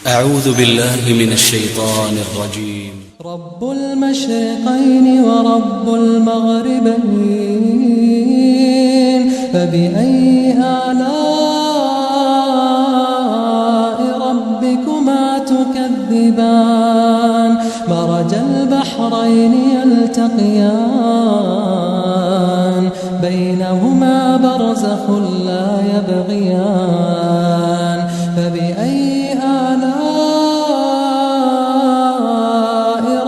أعوذ بالله من الشيطان الرجيم. رب المشرقين ورب المغربين، فبأي آلاء ربكما تكذبان؟ مرج البحرين يلتقيان، بينهما برزخ لا يبغيان. فبأي آلاء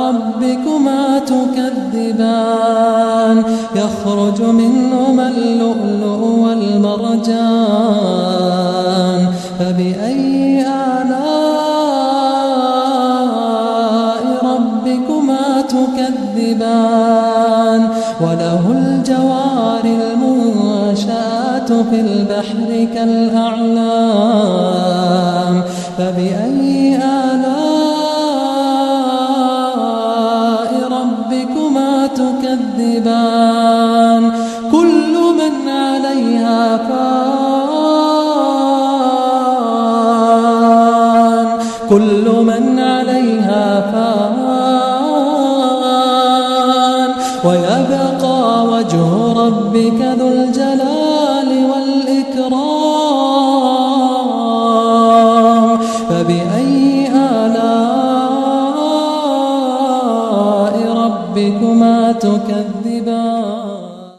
ربكما تكذبان؟ يخرج منهما اللؤلؤ والمرجان. فبأي آلاء ربكما تكذبان؟ وله الجوار المنشآت في البحر كالأعلام. فبأي آلاء ربكما تكذبان؟ كل من عليها فان، كل من عليها فان، ويبقى وجه ربك ذو